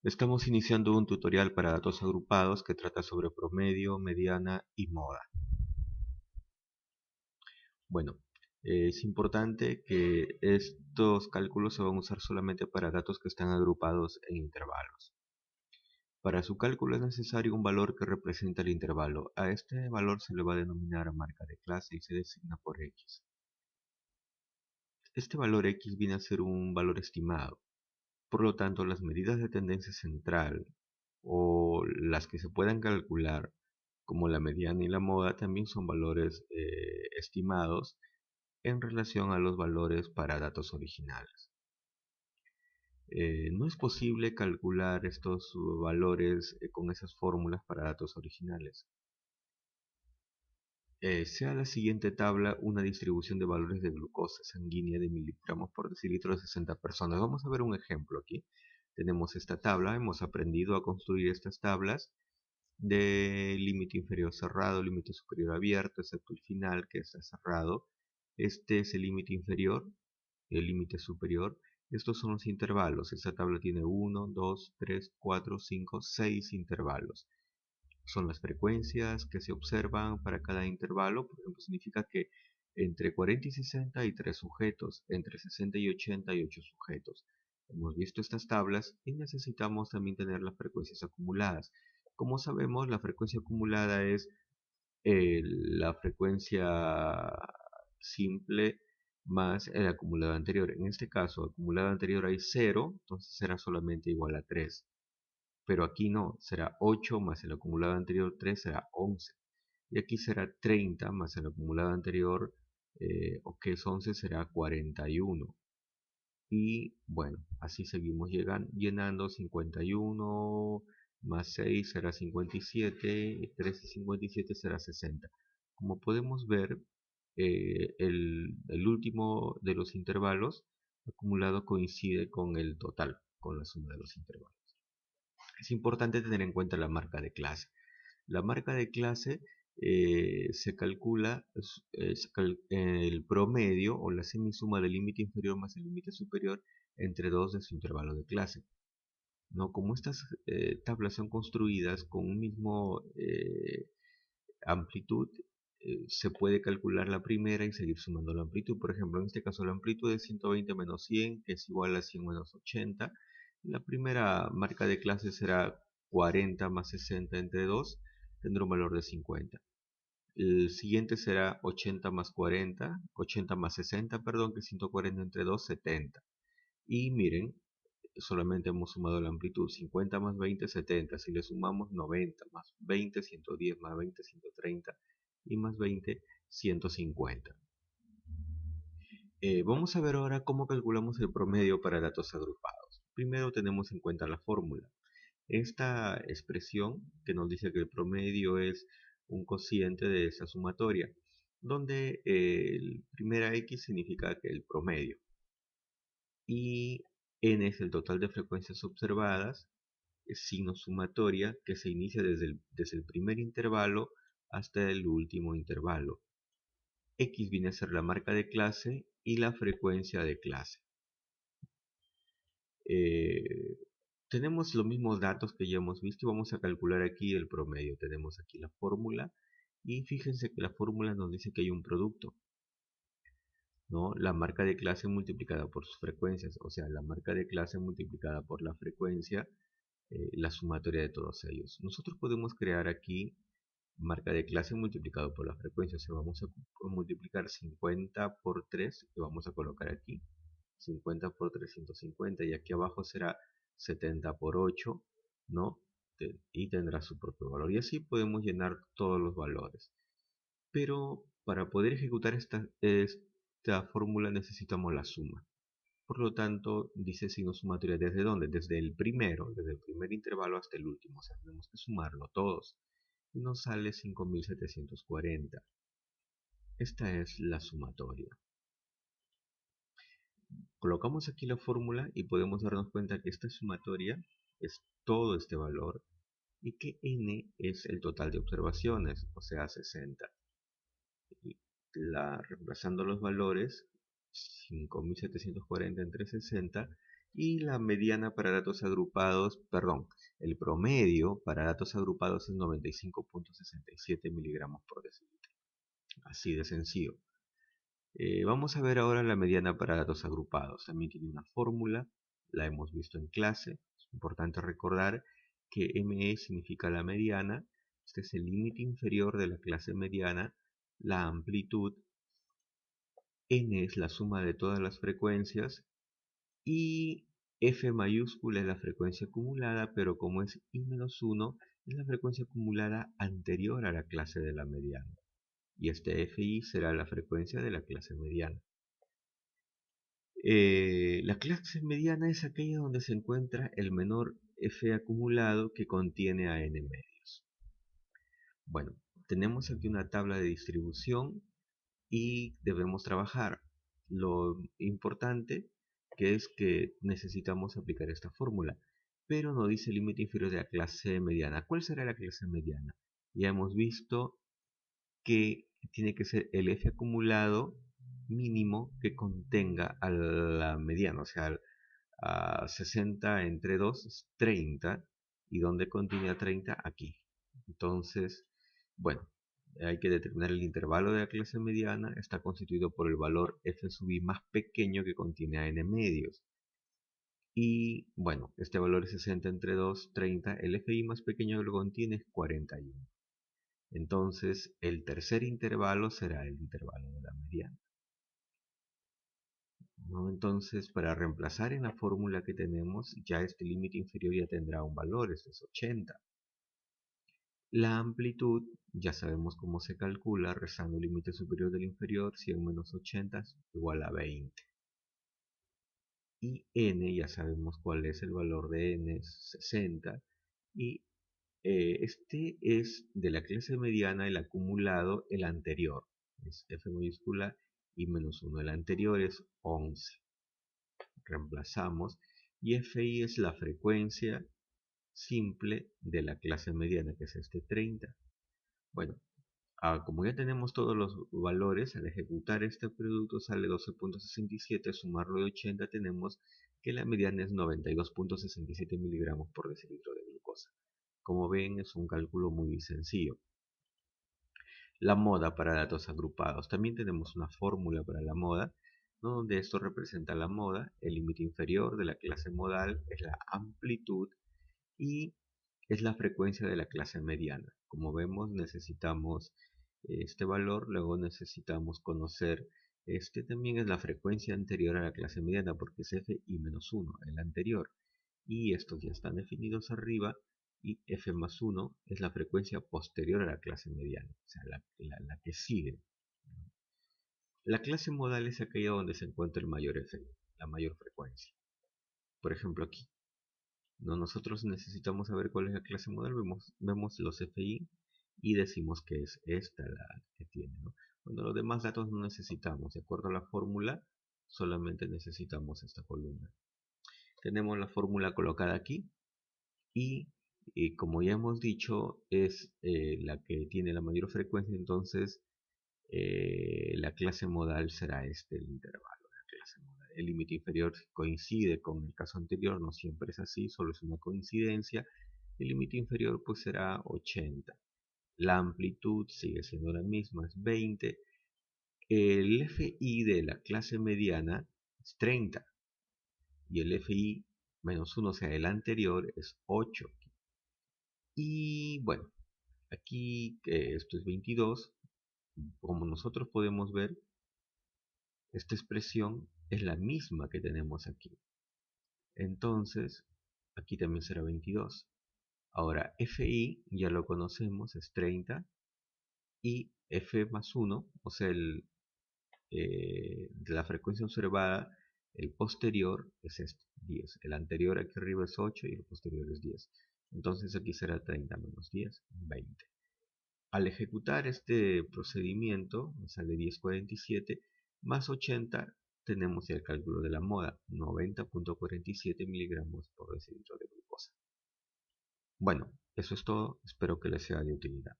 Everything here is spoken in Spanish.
Estamos iniciando un tutorial para datos agrupados que trata sobre promedio, mediana y moda. Bueno, es importante que estos cálculos se van a usar solamente para datos que están agrupados en intervalos. Para su cálculo es necesario un valor que representa el intervalo. A este valor se le va a denominar marca de clase y se designa por X. Este valor X viene a ser un valor estimado. Por lo tanto, las medidas de tendencia central o las que se puedan calcular como la mediana y la moda también son valores estimados en relación a los valores para datos originales. No es posible calcular estos valores con esas fórmulas para datos originales. Sea la siguiente tabla una distribución de valores de glucosa sanguínea de miligramos por decilitro de 60 personas. Vamos a ver un ejemplo aquí. Tenemos esta tabla, hemos aprendido a construir estas tablas de límite inferior cerrado, límite superior abierto, excepto el final que está cerrado. Este es el límite inferior, el límite superior. Estos son los intervalos. Esta tabla tiene 1, 2, 3, 4, 5, 6 intervalos. Son las frecuencias que se observan para cada intervalo. Por ejemplo, significa que entre 40 y 60 hay 3 sujetos, entre 60 y 80 hay 8 sujetos. Hemos visto estas tablas y necesitamos también tener las frecuencias acumuladas. Como sabemos, la frecuencia acumulada es la frecuencia simple más el acumulado anterior. En este caso, acumulado anterior hay 0, entonces será solamente igual a 3. Pero aquí no, será 8 más el acumulado anterior 3 será 11. Y aquí será 30 más el acumulado anterior, o que es 11, será 41. Y bueno, así seguimos llenando 51 más 6 será 57, y 13 y 57 será 60. Como podemos ver, el último de los intervalos acumulado coincide con el total, con la suma de los intervalos. Es importante tener en cuenta la marca de clase. La marca de clase se calcula el promedio o la semisuma del límite inferior más el límite superior entre dos de su intervalo de clase. ¿No? Como estas tablas son construidas con un mismo amplitud, se puede calcular la primera y seguir sumando la amplitud. Por ejemplo, en este caso la amplitud es 120 menos 100, que es igual a 100 menos 80. La primera marca de clase será 40 más 60 entre 2, tendrá un valor de 50. El siguiente será 80 más 40, 80 más 60, perdón, que es 140 entre 2, 70. Y miren, solamente hemos sumado la amplitud, 50 más 20, 70. Si le sumamos 90 más 20, 110 más 20, 130 y más 20, 150. Vamos a ver ahora cómo calculamos el promedio para datos agrupados. Primero tenemos en cuenta la fórmula. Esta expresión que nos dice que el promedio es un cociente de esa sumatoria, donde el primera X significa que el promedio y N es el total de frecuencias observadas, es signo sumatoria que se inicia desde el primer intervalo hasta el último intervalo. X viene a ser la marca de clase y la frecuencia de clase. Eh, Tenemos los mismos datos que ya hemos visto y vamos a calcular aquí el promedio. Tenemos aquí la fórmula y fíjense que la fórmula nos dice que hay un producto, ¿no? La marca de clase multiplicada por sus frecuencias, o sea, la marca de clase multiplicada por la frecuencia, la sumatoria de todos ellos. Nosotros podemos crear aquí marca de clase multiplicado por la frecuencia, o sea, vamos a multiplicar 50 por 3 y vamos a colocar aquí 50 por 350 y aquí abajo será 70 por 8, ¿no? Y tendrá su propio valor. Y así podemos llenar todos los valores. Pero para poder ejecutar esta fórmula necesitamos la suma. Por lo tanto, dice signo sumatoria ¿desde dónde? Desde el primero, desde el primer intervalo hasta el último. O sea, tenemos que sumarlo todos. Y nos sale 5740. Esta es la sumatoria. Colocamos aquí la fórmula y podemos darnos cuenta que esta sumatoria es todo este valor y que n es el total de observaciones, o sea 60. Y reemplazando los valores, 5740 entre 60 y la mediana para datos agrupados, perdón, el promedio para datos agrupados es 95.67 miligramos por decilitro. Así de sencillo. Vamos a ver ahora la mediana para datos agrupados. También tiene una fórmula, la hemos visto en clase. Es importante recordar que ME significa la mediana. Este es el límite inferior de la clase mediana. La amplitud, N es la suma de todas las frecuencias y F mayúscula es la frecuencia acumulada, pero como es I-1 es la frecuencia acumulada anterior a la clase de la mediana. Y este Fi será la frecuencia de la clase mediana. La clase mediana es aquella donde se encuentra el menor F acumulado que contiene a n medios. Bueno, tenemos aquí una tabla de distribución y debemos trabajar. Lo importante que es que necesitamos aplicar esta fórmula, pero no dice límite inferior de la clase mediana. ¿Cuál será la clase mediana? Ya hemos visto que tiene que ser el F acumulado mínimo que contenga a la mediana, o sea, a 60 entre 2 es 30, y donde contiene a 30 aquí. Entonces, bueno, hay que determinar el intervalo de la clase mediana, está constituido por el valor F sub i más pequeño que contiene a n medios. Y bueno, este valor es 60 entre 2, 30, el FI más pequeño que lo contiene es 41. Entonces, el tercer intervalo será el intervalo de la mediana, ¿no? Entonces, para reemplazar en la fórmula que tenemos, ya este límite inferior ya tendrá un valor, este es 80. La amplitud, ya sabemos cómo se calcula, restando el límite superior del inferior, 100 menos 80 es igual a 20. Y n, ya sabemos cuál es el valor de n, es 60. Y este es de la clase mediana el acumulado, el anterior. Es F mayúscula y menos 1. El anterior es 11. Reemplazamos. Y Fi es la frecuencia simple de la clase mediana, que es este 30. Bueno, como ya tenemos todos los valores, al ejecutar este producto sale 12.67, sumarlo de 80 tenemos que la mediana es 92.67 miligramos por decilitro de glucosa. Como ven, es un cálculo muy sencillo. La moda para datos agrupados. También tenemos una fórmula para la moda, ¿no? Donde esto representa la moda. El límite inferior de la clase modal es la amplitud y es la frecuencia de la clase mediana. Como vemos, necesitamos este valor, luego necesitamos conocer, este también es la frecuencia anterior a la clase mediana, porque es Fi-1, el anterior. Y estos ya están definidos arriba, y F más 1 es la frecuencia posterior a la clase mediana, o sea, la que sigue. La clase modal es aquella donde se encuentra el mayor F, la mayor frecuencia. Por ejemplo aquí, ¿no? Nosotros necesitamos saber cuál es la clase modal, vemos los FI y decimos que es esta la que tiene, ¿no? Bueno, los demás datos no necesitamos, de acuerdo a la fórmula, solamente necesitamos esta columna. Tenemos la fórmula colocada aquí y como ya hemos dicho es la que tiene la mayor frecuencia, entonces la clase modal será este el intervalo de la clase modal. El límite inferior coincide con el caso anterior, no siempre es así, solo es una coincidencia. El límite inferior pues será 80. La amplitud sigue siendo la misma, es 20. El FI de la clase mediana es 30 y el FI menos 1, o sea, el anterior, es 8. Y bueno, aquí esto es 22. Como nosotros podemos ver, esta expresión es la misma que tenemos aquí. Entonces, aquí también será 22. Ahora, Fi ya lo conocemos, es 30. Y F más 1, o sea, de la frecuencia observada, el posterior es este, 10. El anterior aquí arriba es 8 y el posterior es 10. Entonces aquí será 30 menos 10, 20. Al ejecutar este procedimiento, me sale 10,47 más 80, tenemos el cálculo de la moda, 90.47 miligramos por decilitro de glucosa. Bueno, eso es todo, espero que les sea de utilidad.